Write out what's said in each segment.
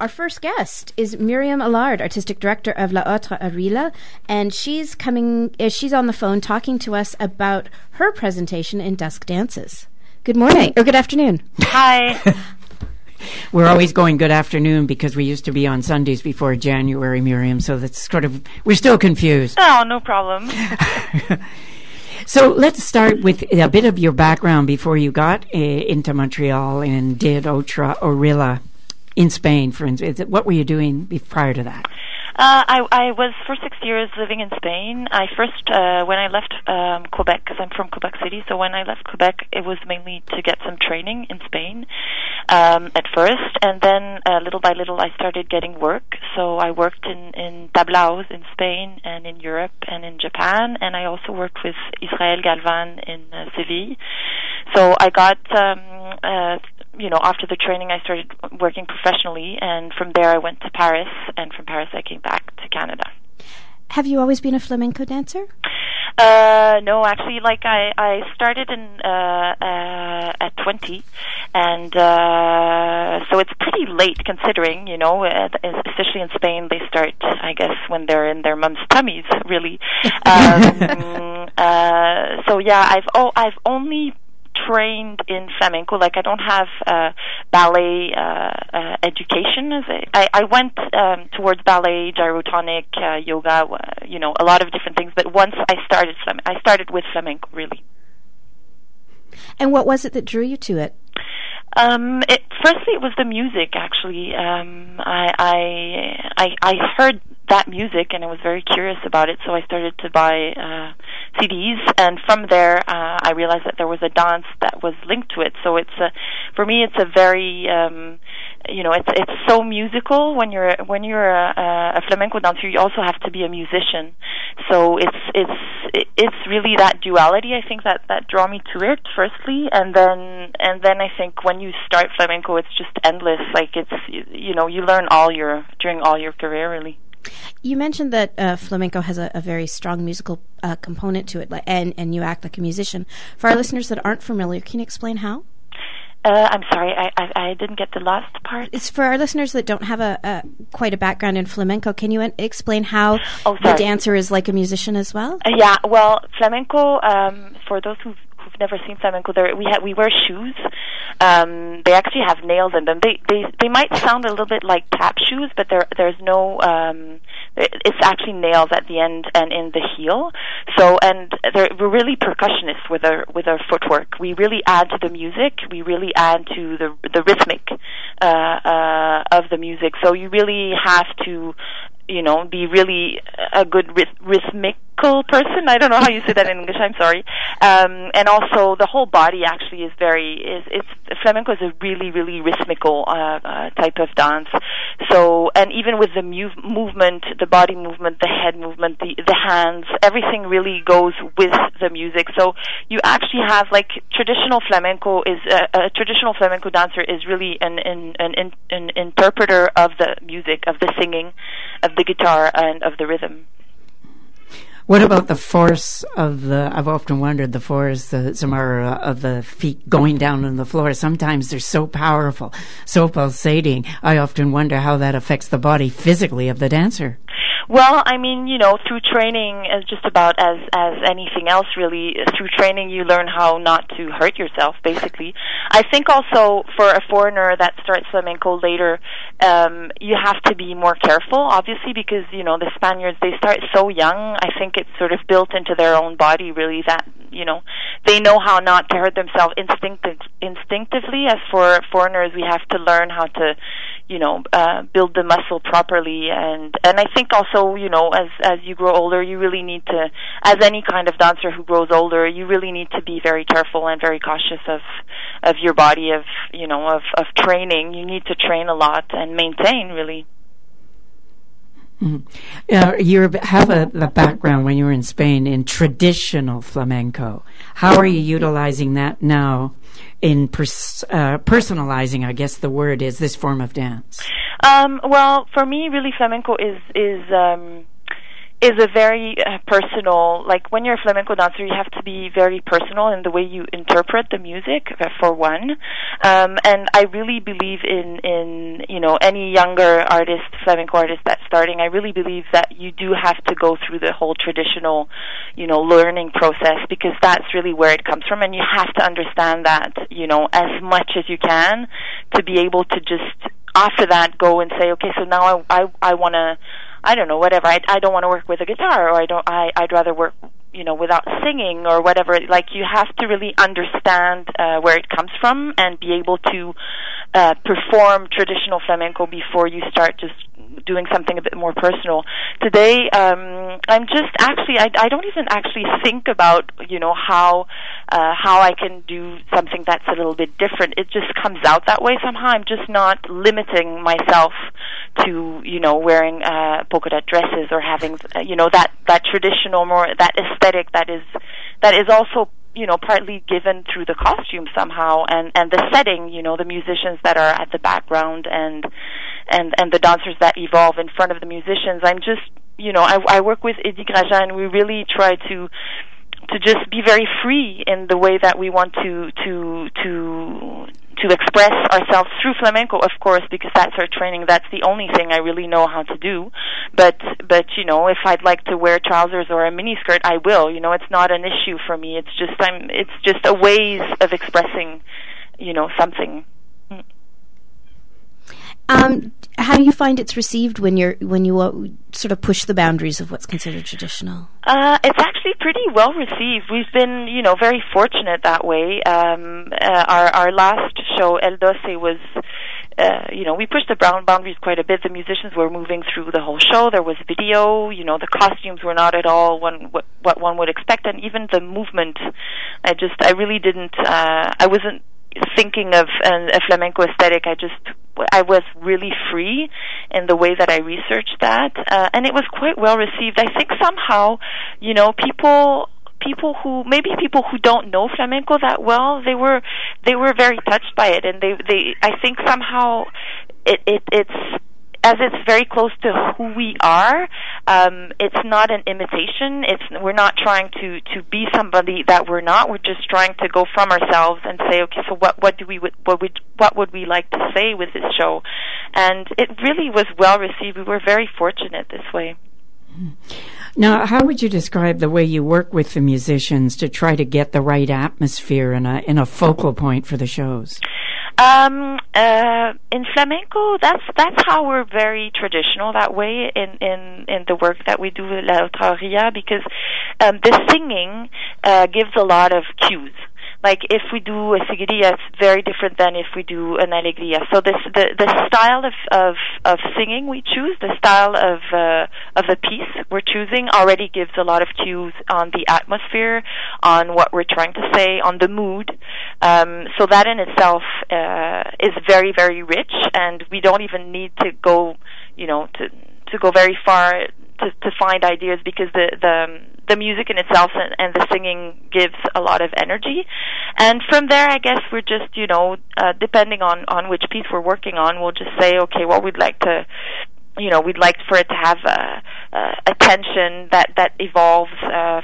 Our first guest is Myriam Allard, Artistic Director of La Autre Arila, and she's on the phone talking to us about her presentation in Dusk Dances. Good morning, or good afternoon. Hi. We're always going good afternoon because we used to be on Sundays before January, Myriam, so that's we're still confused. Oh, no problem. So let's start with a bit of your background before you got into Montreal and did Autre Arila in Spain, for instance. What were you doing prior to that? I was for 6 years living in Spain. I first, when I left Quebec, because I'm from Quebec City, so when I left Quebec, it was mainly to get some training in Spain at first, and then little by little I started getting work. So I worked in tablaos in Spain and in Europe and in Japan, and I also worked with Israel Galvan in Seville. So I got after the training, I started working professionally, and from there I went to Paris, and from Paris I came back to Canada. Have you always been a flamenco dancer? No, actually, I started at 20, and so it's pretty late considering, especially in Spain, they start, I guess, when they're in their mom's tummies, really. So yeah, I've only trained in flamenco. Like, I don't have ballet education. I went towards ballet, gyrotonic, yoga, a lot of different things. But once I started with flamenco, really. And what was it that drew you to it? Firstly, it was the music. Actually, I heard that music and I was very curious about it, so I started to buy CDs, and from there I realized that there was a dance that was linked to it. So for me it's a very it's so musical. When you're a flamenco dancer, you also have to be a musician. So it's really that duality, I think, that draw me to it firstly, and then I think when you start flamenco, it's just endless. Like, it's you learn during all your career, really. You mentioned that flamenco has a very strong musical component to it, and you act like a musician. For our listeners that aren't familiar, can you explain how? I'm sorry, I didn't get the last part. It's for our listeners that don't have quite a background in flamenco. Can you explain how the dancer is like a musician as well? Yeah, well, flamenco, for those who've never seen flamenco, we wear shoes. They actually have nails in them. They might sound a little bit like tap shoes, but there's no. It's actually nails at the end and in the heel. So, and we're really percussionists with our footwork. We really add to the music. We really add to the rhythmic of the music. So you really have to, be really a good rhythmical person. I don't know how you say that in English. I'm sorry. And also the whole body actually is flamenco is a really, really rhythmical type of dance. So, and even with the movement, the body movement, the head movement, the hands, everything really goes with the music. So you actually have, like, traditional flamenco is a traditional flamenco dancer is really an interpreter of the music, of the singing, of the guitar, and of the rhythm. What about the force I've often wondered, the force, the zamara of the feet going down on the floor. Sometimes they're so powerful, so pulsating. I often wonder how that affects the body physically of the dancer. Well, I mean, through training, as just about as anything else, really, through training you learn how not to hurt yourself, basically. I think also for a foreigner that starts flamenco later, you have to be more careful, obviously, because, the Spaniards, they start so young. I think it's sort of built into their own body, really, that, they know how not to hurt themselves instinctively. As for foreigners, we have to learn how to, build the muscle properly, and I think also, as you grow older, you really need to, as any kind of dancer who grows older, you really need to be very careful and very cautious of your body, of training. You need to train a lot and maintain, really. Mm-hmm. You have the background when you were in Spain in traditional flamenco. How are you utilizing that now in personalizing, I guess the word is, this form of dance? Well, for me, really, flamenco is is a very personal, like when you're a flamenco dancer, you have to be very personal in the way you interpret the music, for one. And I really believe in any younger artist, flamenco artist that's starting, I really believe that you do have to go through the whole traditional, learning process, because that's really where it comes from, and you have to understand that, as much as you can to be able to just, after that, go and say, okay, so now I want to, I don't know, whatever. I don't want to work with a guitar, or I'd rather work, without singing or whatever. Like, you have to really understand where it comes from and be able to perform traditional flamenco before you start just doing something a bit more personal. Today, I'm just actually, I don't even actually think about, how I can do something that's a little bit different. It just comes out that way somehow. I'm just not limiting myself to, wearing polka dot dresses or having, that traditional, more, that aesthetic that is also, partly given through the costume somehow, and the setting, the musicians that are at the background and the dancers that evolve in front of the musicians. I'm just, I work with EviDance, and we really try to just be very free in the way that we want to express ourselves through flamenco, of course, because that's our training. That's the only thing I really know how to do. But if I'd like to wear trousers or a miniskirt, I will. It's not an issue for me. It's just a ways of expressing, something. How do you find it's received when you sort of push the boundaries of what's considered traditional? It's actually pretty well received. We've been, very fortunate that way. Our last show, El Doce, was, we pushed the boundaries quite a bit. The musicians were moving through the whole show. There was video. The costumes were not at all what one would expect, and even the movement. I really didn't. I wasn't thinking of a flamenco aesthetic. I was really free in the way that I researched that, and it was quite well received. I think somehow, people who don't know flamenco that well, they were very touched by it, and I think somehow it's, as it's very close to who we are, it's not an imitation. We're not trying to be somebody that we're not. We're just trying to go from ourselves and say, okay, so what would we like to say with this show? And it really was well received. We were very fortunate this way. Now, how would you describe the way you work with the musicians to try to get the right atmosphere in a focal point for the shows? In flamenco, that's how we're very traditional that way in the work that we do with La Otra, because the singing gives a lot of cues. Like, if we do a seguiria, it's very different than if we do an alegria. So the style of singing we choose, the style of the piece we're choosing, already gives a lot of cues on the atmosphere, on what we're trying to say, on the mood. So that in itself is very, very rich, and we don't even need to go, to go very far to find ideas, because the music in itself and the singing gives a lot of energy. And from there, I guess we're just, depending on which piece we're working on, we'll just say, okay, well, we'd like to, we'd like for it to have a tension that evolves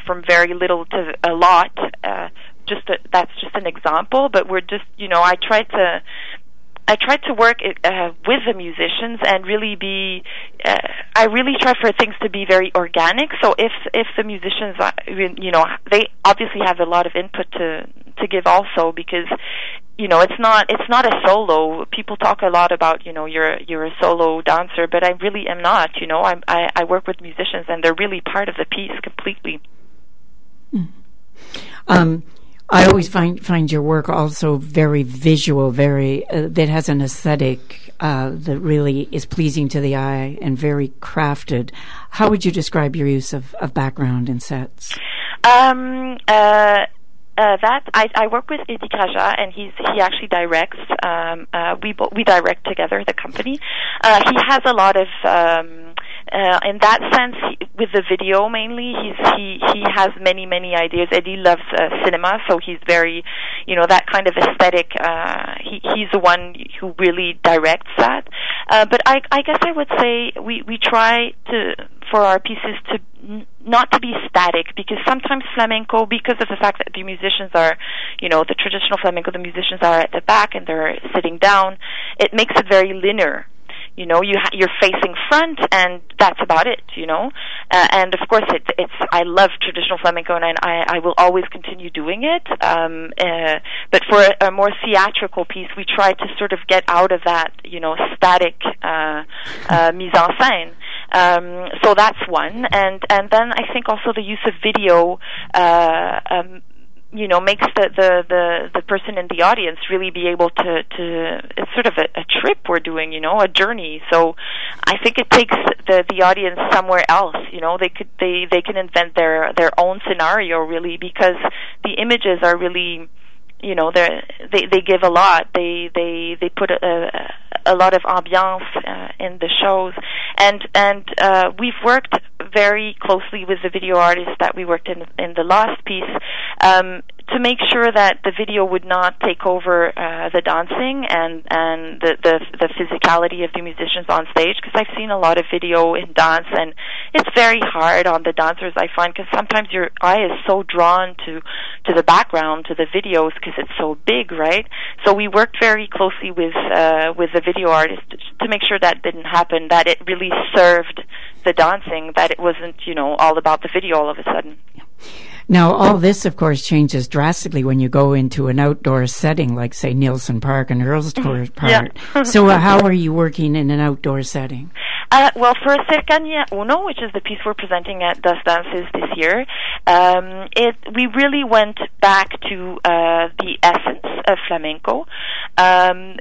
from very little to a lot. That's just an example, but we're just, I tried to work with the musicians and really be. I really try for things to be very organic. So if the musicians, they obviously have a lot of input to give also, because it's not a solo. People talk a lot about you're a solo dancer, but I really am not. I work with musicians, and they're really part of the piece completely. I always find your work also very visual, very that has an aesthetic that really is pleasing to the eye and very crafted. How would you describe your use of background in sets? That I work with EviDance, and he actually directs. We direct together the company. He has a lot of. In that sense, with the video mainly, he has many ideas. Eddie loves cinema, so he's very, that kind of aesthetic. He's the one who really directs that. But I guess I would say we try to, for our pieces, to not to be static, because sometimes flamenco, because of the fact that the musicians are, the traditional flamenco, the musicians are at the back and they're sitting down, it makes it very linear. You're facing front, and that's about it. And of course, I love traditional flamenco, and I will always continue doing it. But for a more theatrical piece, we try to sort of get out of that, static mise en scène. So that's one, and then I think also the use of video. Makes the person in the audience really be able to it's sort of a trip we're doing, a journey. So I think it takes the audience somewhere else. They can invent their own scenario, really, because the images are really, they give a lot. They put a lot of ambiance in the shows, and we've worked very closely with the video artists that we worked in the last piece, to make sure that the video would not take over the dancing and the physicality of the musicians on stage, because I've seen a lot of video in dance, and it's very hard on the dancers, I find, because sometimes your eye is so drawn to the background, to the videos, because it's so big, right? So we worked very closely with the video artist to make sure that didn't happen, that it really served the dancing, that it wasn't, all about the video all of a sudden. Now, all this, of course, changes drastically when you go into an outdoor setting, like, say, Nielsen Park and Earls Court Park. Yeah. So how are you working in an outdoor setting? Well, for Cercanía Uno, which is the piece we're presenting at Dusk Dances this year, we really went back to the essence of flamenco.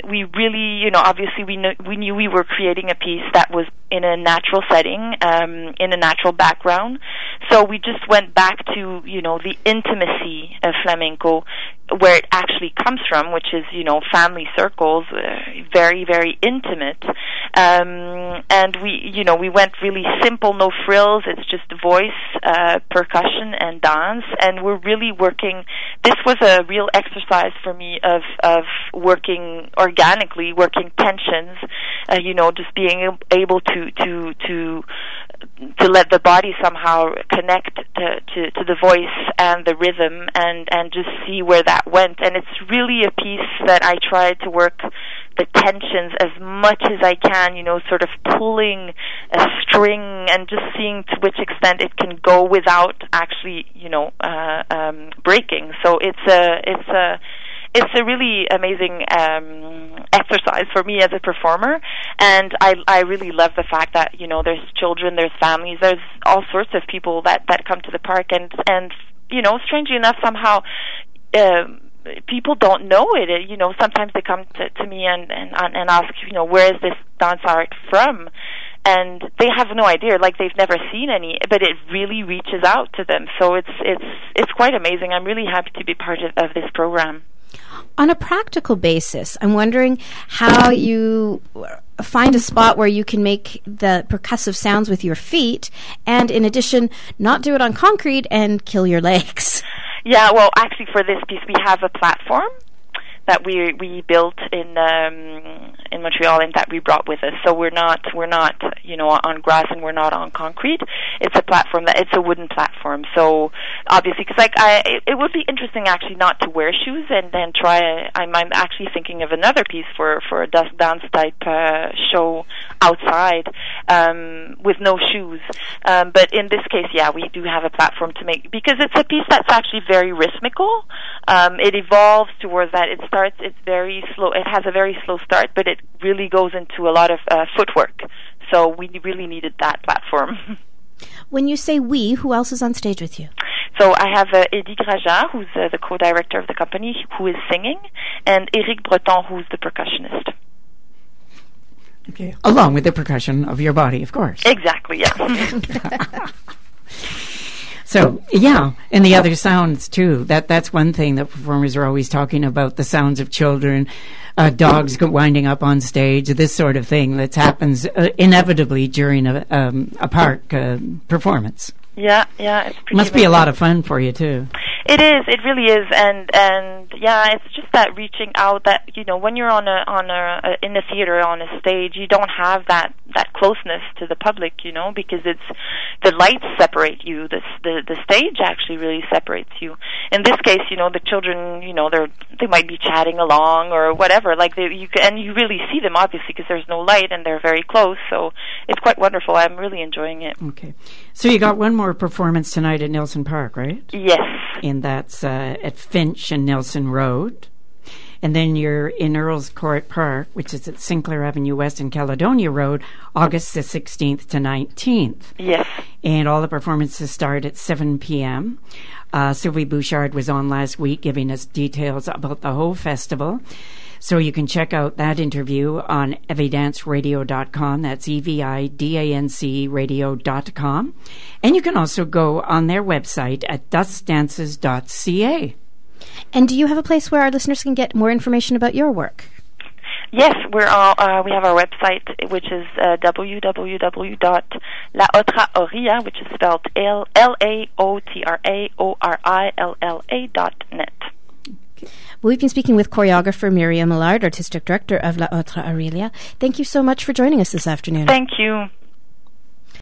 We really, obviously we knew we were creating a piece that was in a natural setting, in a natural background. So we just went back to, the intimacy of flamenco, where it actually comes from, which is, family circles, very, very intimate. And we went really simple, no frills. It's just voice, percussion, and dance. And we're really working. This was a real exercise for me of working organically, working tensions. Just being able to let the body somehow connect to the voice and the rhythm, and just see where that went. And it's really a piece that I try to work the tensions as much as I can, sort of pulling a string and just seeing to which extent it can go without actually, breaking. So it's a really amazing exercise for me as a performer, and I really love the fact that there's children, there's families, there's all sorts of people that come to the park, and strangely enough, somehow people don't know it. Sometimes they come to me and ask, where is this dance art from? And they have no idea, like they've never seen any, but it really reaches out to them. So it's quite amazing. I'm really happy to be part of this program. On a practical basis, I'm wondering how you find a spot where you can make the percussive sounds with your feet, and in addition, not do it on concrete and kill your legs. Yeah, well, actually, for this piece, we have a platform that we built in Montreal and that we brought with us. So we're not on grass, and we're not on concrete. It's a platform it's a wooden platform. So obviously, because it would be interesting actually not to wear shoes and then try. I'm actually thinking of another piece for a Dusk Dance type show outside with no shoes. But in this case, yeah, we do have a platform to make, because it's a piece that's actually very rhythmical. It evolves towards that. It's very slow. It has a very slow start, but it really goes into a lot of footwork. So we really needed that platform. When you say we, who else is on stage with you? So I have Eddie Graja, who's the co-director of the company, who is singing, and Eric Breton, who's the percussionist. Okay, along with the percussion of your body, of course. Exactly, yeah. So, yeah, and the other sounds, too. That's one thing that performers are always talking about, the sounds of children, dogs winding up on stage, this sort of thing that happens inevitably during a park performance. Yeah, it's pretty Must be a lot of fun for you, too. It is. It really is, and yeah, it's just that reaching out. That when you're in a theater, on a stage, you don't have that closeness to the public, because it's the lights separate you. The stage actually really separates you. In this case, the children, they might be chatting along or whatever. Like and you really see them obviously because there's no light and they're very close. So it's quite wonderful. I'm really enjoying it. Okay, so you got one more performance tonight at Nelson Park, right? Yes. And that's at Finch and Nelson Road. And then you're in Earls Court Park, which is at Sinclair Avenue West and Caledonia Road, August the 16th to 19th. Yes. And all the performances start at 7 p.m. Sylvie Bouchard was on last week giving us details about the whole festival. So you can check out that interview on evidanceradio.com. That's EVIDANC radio.com. And you can also go on their website at duskdances.ca. And do you have a place where our listeners can get more information about your work? Yes, we have our website, which is www.laotraorilla, which is spelled LAOTRAORILLA.net. Well, we've been speaking with choreographer Myriam Allard, artistic director of La Autre Aurelia. Thank you so much for joining us this afternoon. Thank you.